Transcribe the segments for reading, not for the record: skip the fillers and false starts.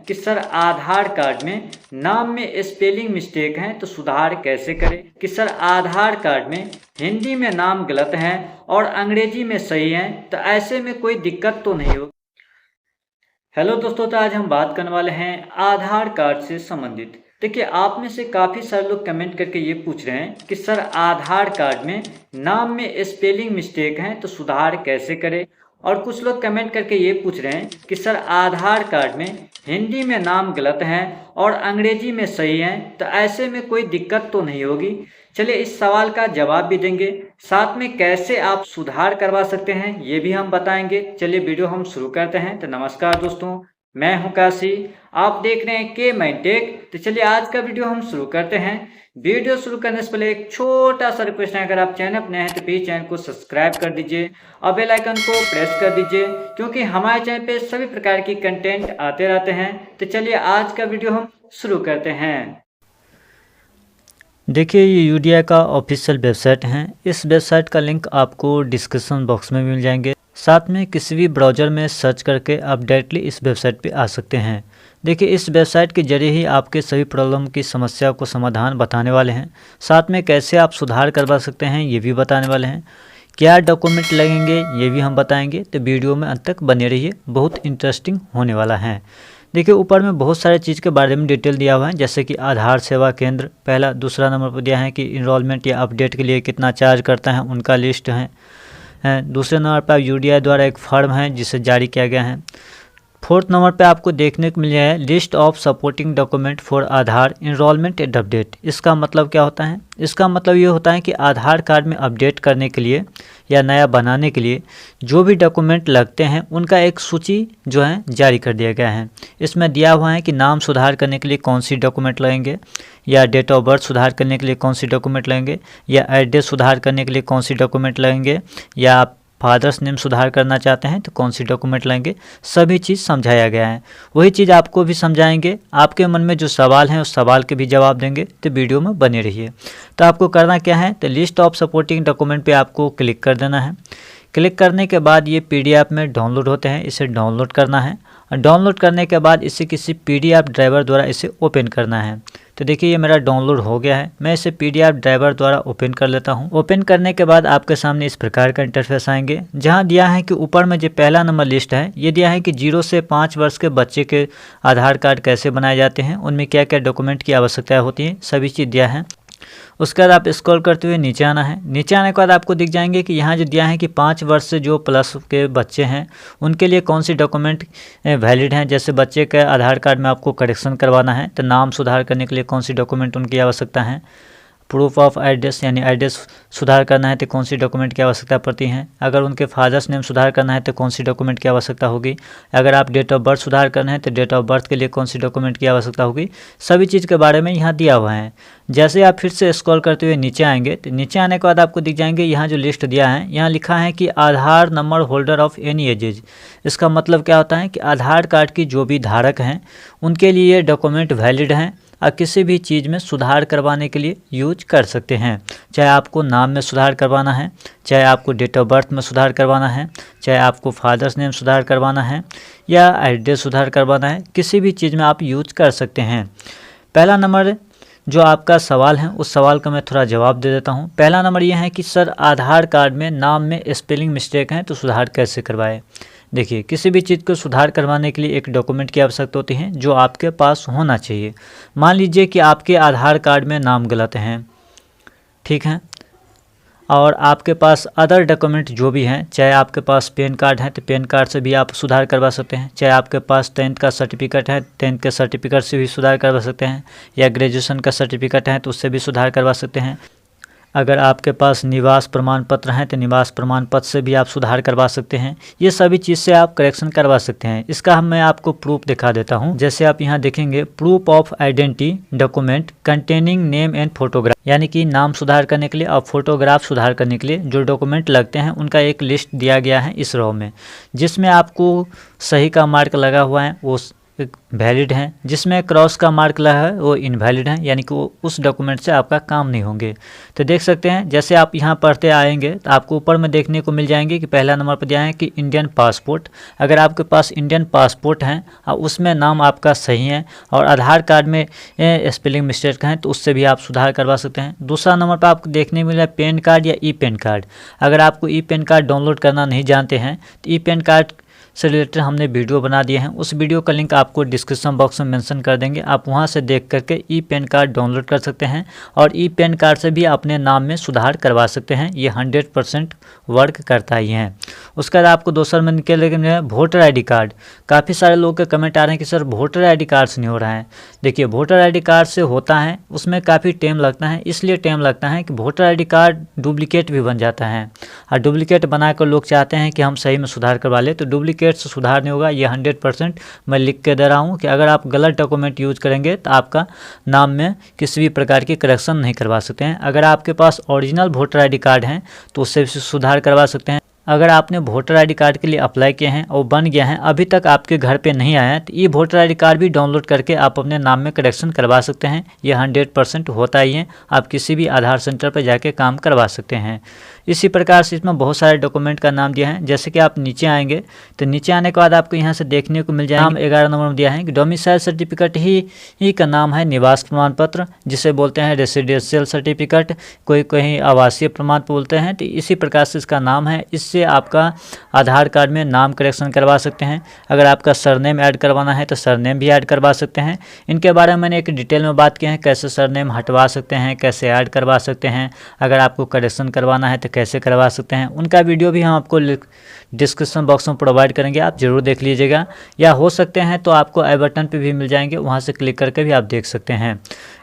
कि सर आधार कार्ड में नाम में स्पेलिंग मिस्टेक है तो सुधार कैसे करें, कि सर आधार कार्ड में हिंदी में नाम गलत है और अंग्रेजी में सही है तो ऐसे में कोई दिक्कत तो नहीं होगी। हेलो दोस्तों, तो आज हम बात करने वाले हैं आधार कार्ड से संबंधित। देखिए, आप में से काफ़ी सारे लोग कमेंट करके ये पूछ रहे हैं कि सर आधार कार्ड में नाम में स्पेलिंग मिस्टेक है तो सुधार कैसे करें, और कुछ लोग कमेंट करके ये पूछ रहे हैं कि सर आधार कार्ड में हिंदी में नाम गलत है और अंग्रेजी में सही है तो ऐसे में कोई दिक्कत तो नहीं होगी। चलिए इस सवाल का जवाब भी देंगे, साथ में कैसे आप सुधार करवा सकते हैं ये भी हम बताएंगे। चलिए वीडियो हम शुरू करते हैं। तो नमस्कार दोस्तों, मैं हूं काशी, आप देख रहे हैं के माइंड टेक। तो चलिए आज का वीडियो हम शुरू करते हैं। वीडियो शुरू करने से पहले एक छोटा सा रिक्वेस्ट है, अगर आप चैनल पर नए हैं तो प्लीज चैनल को सब्सक्राइब कर दीजिए और बेल आइकन को प्रेस कर दीजिए, क्योंकि हमारे चैनल पे सभी प्रकार की कंटेंट आते रहते हैं। तो चलिए आज का वीडियो हम शुरू करते हैं। देखिए, ये यूडीआई का ऑफिशियल वेबसाइट है। इस वेबसाइट का लिंक आपको डिस्क्रिप्शन बॉक्स में मिल जाएंगे। साथ में किसी भी ब्राउज़र में सर्च करके आप डायरेक्टली इस वेबसाइट पे आ सकते हैं। देखिए, इस वेबसाइट के जरिए ही आपके सभी प्रॉब्लम की समस्या को समाधान बताने वाले हैं। साथ में कैसे आप सुधार करवा सकते हैं ये भी बताने वाले हैं। क्या डॉक्यूमेंट लगेंगे ये भी हम बताएंगे। तो वीडियो में अंत तक बने रहिए, बहुत इंटरेस्टिंग होने वाला है। देखिए, ऊपर में बहुत सारे चीज़ के बारे में डिटेल दिया हुआ है, जैसे कि आधार सेवा केंद्र पहला, दूसरा नंबर पर दिया है कि इनरोलमेंट या अपडेट के लिए कितना चार्ज करता है, उनका लिस्ट है। दूसरे नंबर पर यूडीआई द्वारा एक फॉर्म है जिसे जारी किया गया है। फोर्थ नंबर पे आपको देखने को मिल जाए list of supporting document for Aadhaar enrolment and update. इसका मतलब क्या होता है? इसका मतलब ये होता है कि आधार कार्ड में अपडेट करने के लिए या नया बनाने के लिए जो भी डॉक्यूमेंट लगते हैं उनका एक सूची जो है जारी कर दिया गया है। इसमें दिया हुआ है कि नाम सुधार करने के लिए कौन सी डॉक्यूमेंट लगेंगे, या डेट ऑफ बर्थ सुधार करने के लिए कौन सी डॉक्यूमेंट लगेंगे, या एड्रेस सुधार करने के लिए कौन सी डॉक्यूमेंट लगेंगे, या आप फादर्स नेम सुधार करना चाहते हैं तो कौन सी डॉक्यूमेंट लेंगे। सभी चीज़ समझाया गया है। वही चीज़ आपको भी समझाएंगे। आपके मन में जो सवाल हैं उस सवाल के भी जवाब देंगे। तो वीडियो में बने रहिए। तो आपको करना क्या है, तो लिस्ट ऑफ सपोर्टिंग डॉक्यूमेंट पे आपको क्लिक कर देना है। क्लिक करने के बाद ये पीडीएफ में डाउनलोड होते हैं, इसे डाउनलोड करना है। और डाउनलोड करने के बाद इसे किसी पीडीएफ ड्राइवर द्वारा इसे ओपन करना है। तो देखिए, ये मेरा डाउनलोड हो गया है। मैं इसे पीडीएफ ड्राइवर द्वारा ओपन कर लेता हूँ। ओपन करने के बाद आपके सामने इस प्रकार का इंटरफेस आएंगे, जहाँ दिया है कि ऊपर में जो पहला नंबर लिस्ट है ये दिया है कि 0 से 5 वर्ष के बच्चे के आधार कार्ड कैसे बनाए जाते हैं, उनमें क्या क्या डॉक्यूमेंट की आवश्यकता होती है, सभी चीज़ दिया है। उसके बाद आप स्क्रॉल करते हुए नीचे आना है। नीचे आने के बाद आपको दिख जाएंगे कि यहाँ जो दिया है कि 5 वर्ष से जो प्लस के बच्चे हैं उनके लिए कौन सी डॉक्यूमेंट वैलिड हैं। जैसे बच्चे के आधार कार्ड में आपको करेक्शन करवाना है तो नाम सुधार करने के लिए कौन सी डॉक्यूमेंट उनकी आवश्यकता है। प्रूफ ऑफ एड्रेस यानी एड्रेस सुधार करना है तो कौन सी डॉक्यूमेंट की आवश्यकता पड़ती है। अगर उनके फादर्स नेम सुधार करना है तो कौन सी डॉक्यूमेंट की आवश्यकता होगी। अगर आप डेट ऑफ बर्थ सुधार करना है तो डेट ऑफ बर्थ के लिए कौन सी डॉक्यूमेंट की आवश्यकता होगी। सभी चीज़ के बारे में यहाँ दिया हुआ है। जैसे आप फिर से स्क्रॉल करते हुए नीचे आएंगे तो नीचे आने के बाद आपको दिख जाएंगे यहाँ जो लिस्ट दिया है, यहाँ लिखा है कि Aadhaar number holder of any ages. इसका मतलब क्या होता है कि आधार कार्ड की जो भी धारक हैं उनके लिए डॉक्यूमेंट वैलिड हैं और किसी भी चीज़ में सुधार करवाने के लिए यूज कर सकते हैं। चाहे आपको नाम में सुधार करवाना है, चाहे आपको डेट ऑफ बर्थ में सुधार करवाना है, चाहे आपको फादर्स नेम सुधार करवाना है या एड्रेस सुधार करवाना है, किसी भी चीज़ में आप यूज कर सकते हैं। पहला नंबर जो आपका सवाल है उस सवाल का मैं थोड़ा जवाब दे देता हूँ। पहला नंबर यह है कि सर आधार कार्ड में नाम में स्पेलिंग मिस्टेक है तो सुधार कैसे करवाएं। देखिए, किसी भी चीज़ को सुधार करवाने के लिए एक डॉक्यूमेंट की आवश्यकता होती है जो आपके पास होना चाहिए। मान लीजिए कि आपके आधार कार्ड में नाम गलत हैं, ठीक है, और आपके पास अदर डॉक्यूमेंट जो भी हैं, चाहे आपके पास पैन कार्ड है तो पैन कार्ड से भी आप सुधार करवा सकते हैं, चाहे आपके पास 10th का सर्टिफिकेट है 10th के सर्टिफिकेट से भी सुधार करवा सकते हैं, या ग्रेजुएशन का सर्टिफिकेट है तो उससे भी सुधार करवा सकते हैं। अगर आपके पास निवास प्रमाण पत्र है तो निवास प्रमाण पत्र से भी आप सुधार करवा सकते हैं। ये सभी चीज़ से आप करेक्शन करवा सकते हैं। इसका मैं आपको प्रूफ दिखा देता हूँ। जैसे आप यहाँ देखेंगे proof of identity document containing name and photograph, यानी कि नाम सुधार करने के लिए और फोटोग्राफ सुधार करने के लिए जो डॉक्यूमेंट लगते हैं उनका एक लिस्ट दिया गया है इस रो में, जिसमें आपको सही का मार्क लगा हुआ है वो वैलिड हैं, जिसमें क्रॉस का मार्क लगा है वो इनवैलिड हैं, यानी कि वो उस डॉक्यूमेंट से आपका काम नहीं होंगे। तो देख सकते हैं जैसे आप यहाँ पढ़ते आएंगे तो आपको ऊपर में देखने को मिल जाएंगे कि पहला नंबर पर दिया है कि इंडियन पासपोर्ट। अगर आपके पास इंडियन पासपोर्ट हैं और उसमें नाम आपका सही है और आधार कार्ड में स्पेलिंग मिस्टेक हैं तो उससे भी आप सुधार करवा सकते हैं। दूसरा नंबर पर आपको देखने को मिल रहा है पैन कार्ड या ई पैन कार्ड। अगर आपको ई पैन कार्ड डाउनलोड करना नहीं जानते हैं तो ई पैन कार्ड से रिलेटेड हमने वीडियो बना दिए हैं, उस वीडियो का लिंक आपको डिस्क्रिप्शन बॉक्स में मेंशन कर देंगे। आप वहां से देख करके ई पैन कार्ड डाउनलोड कर सकते हैं और ई पैन कार्ड से भी अपने नाम में सुधार करवा सकते हैं। ये 100% वर्क करता ही है। उसके बाद आपको दूसरा में निकलेगा वोटर आई डी कार्ड। काफ़ी सारे लोग के कमेंट आ रहे हैं कि sir voter I D card से नहीं हो रहा है। देखिए वोटर आई डी कार्ड से होता है, उसमें काफ़ी टाइम लगता है। इसलिए टाइम लगता है कि voter I D card duplicate भी बन जाता है और डुप्लीकेट बनाकर लोग चाहते हैं कि हम सही में सुधार करवा ले, तो डुप्लीकेट से सुधार नहीं होगा। ये 100% मैं लिख के दे रहा हूँ कि अगर आप गलत डॉक्यूमेंट यूज करेंगे तो आपका नाम में किसी भी प्रकार की करेक्शन नहीं करवा सकते हैं। अगर आपके पास original voter I D card हैं तो उससे भी सुधार करवा सकते हैं। अगर आपने वोटर आईडी कार्ड के लिए अप्लाई किए हैं और बन गया है, अभी तक आपके घर पे नहीं आया है, तो ये वोटर आईडी कार्ड भी डाउनलोड करके आप अपने नाम में करेक्शन करवा सकते हैं। ये 100% होता ही है। आप किसी भी आधार सेंटर पर जाके काम करवा सकते हैं। इसी प्रकार से इसमें बहुत सारे डॉक्यूमेंट का नाम दिया है। जैसे कि आप नीचे आएंगे तो नीचे आने के बाद आपको यहाँ से देखने को मिल जाएगा नाम 11 नंबर में दिया है कि डोमिसाइल सर्टिफिकेट ही का नाम है निवास प्रमाण पत्र, जिसे बोलते हैं रेसिडेंशियल सर्टिफिकेट, कोई कहीं आवासीय प्रमाण बोलते हैं। तो इसी प्रकार से इसका नाम है। इससे आपका आधार कार्ड में नाम करेक्शन करवा सकते हैं। अगर आपका सरनेम ऐड करवाना है तो सरनेम भी ऐड करवा सकते हैं। इनके बारे में मैंने एक डिटेल में बात की है, कैसे सरनेम हटवा सकते हैं, कैसे ऐड करवा सकते हैं, अगर आपको करेक्शन करवाना है तो कैसे करवा सकते हैं। उनका वीडियो भी हम आपको डिस्क्रिप्शन बॉक्स में प्रोवाइड करेंगे, आप जरूर देख लीजिएगा। या हो सकते हैं तो आपको आई बटन पे भी मिल जाएंगे, वहां से क्लिक करके भी आप देख सकते हैं।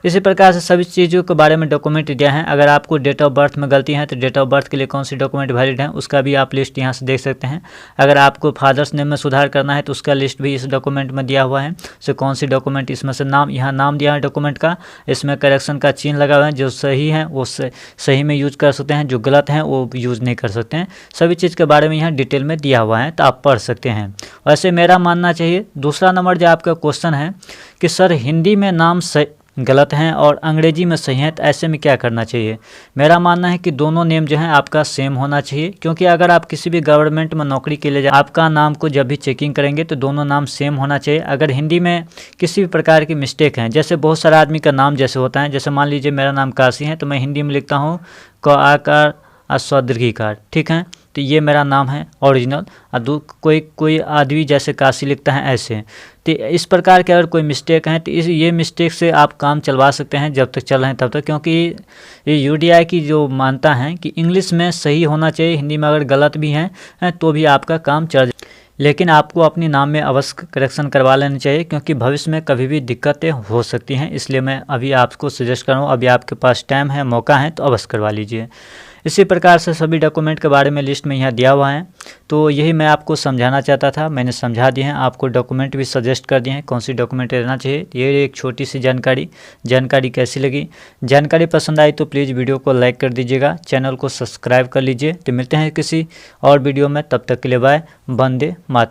इसी प्रकार से सभी चीज़ों के बारे में डॉक्यूमेंट दिया है। अगर आपको डेट ऑफ बर्थ में गलती है तो डेट ऑफ बर्थ के लिए कौन सी डॉक्यूमेंट वैलिड है उसका भी आप लिस्ट यहाँ से देख सकते हैं। अगर आपको फादर्स नेम में सुधार करना है तो उसका लिस्ट भी इस डॉक्यूमेंट में दिया हुआ है। सो कौन सी डॉक्यूमेंट इसमें से नाम, यहाँ नाम दिया है डॉक्यूमेंट का, इसमें करेक्शन का चिन्ह लगा हुआ है। जो सही है वो सही में यूज कर सकते हैं, जो गलत है वो यूज नहीं कर सकते हैं। सभी चीज़ के बारे में यहाँ डिटेल में दिया हुआ है, तो आप पढ़ सकते हैं। वैसे मेरा मानना चाहिए दूसरा नंबर जो आपका क्वेश्चन है कि सर हिंदी में नाम गलत हैं और अंग्रेजी में सही हैं, तो ऐसे में क्या करना चाहिए। मेरा मानना है कि दोनों नेम जो हैं आपका सेम होना चाहिए, क्योंकि अगर आप किसी भी गवर्नमेंट में नौकरी के लिए आपका नाम को जब भी चेकिंग करेंगे तो दोनों नाम सेम होना चाहिए। अगर हिंदी में किसी भी प्रकार की मिस्टेक है, जैसे बहुत सारे आदमी का नाम जैसे होता है, जैसे मान लीजिए मेरा नाम काशी है तो मैं हिंदी में लिखता हूँ क आकार अस्वदीर्घिकार, ठीक है, तो ये मेरा नाम है ओरिजिनल। कोई आदमी जैसे काशी लिखता है ऐसे, तो इस प्रकार के अगर कोई मिस्टेक है तो ये मिस्टेक से आप काम चलवा सकते हैं जब तक चल रहे हैं तब तक, क्योंकि ये यूडीआई की जो मानता है कि इंग्लिश में सही होना चाहिए, हिंदी में अगर गलत भी है तो भी आपका काम चल जाए। लेकिन आपको अपने नाम में अवश्य करेक्शन करवा लेना चाहिए, क्योंकि भविष्य में कभी भी दिक्कतें हो सकती हैं। इसलिए मैं अभी आपको सजेस्ट कर रहा हूँ, अभी आपके पास टाइम है, मौका है, तो अवश्य करवा लीजिए। इसी प्रकार से सभी डॉक्यूमेंट के बारे में लिस्ट में यहाँ दिया हुआ है। तो यही मैं आपको समझाना चाहता था, मैंने समझा दिए हैं। आपको डॉक्यूमेंट भी सजेस्ट कर दिए हैं कौन सी डॉक्यूमेंट लेना चाहिए। ये एक छोटी सी जानकारी कैसी लगी, जानकारी पसंद आई तो प्लीज़ वीडियो को लाइक कर दीजिएगा, चैनल को सब्सक्राइब कर लीजिए। तो मिलते हैं किसी और वीडियो में, तब तक के लिए बाय। वंदे मातरम।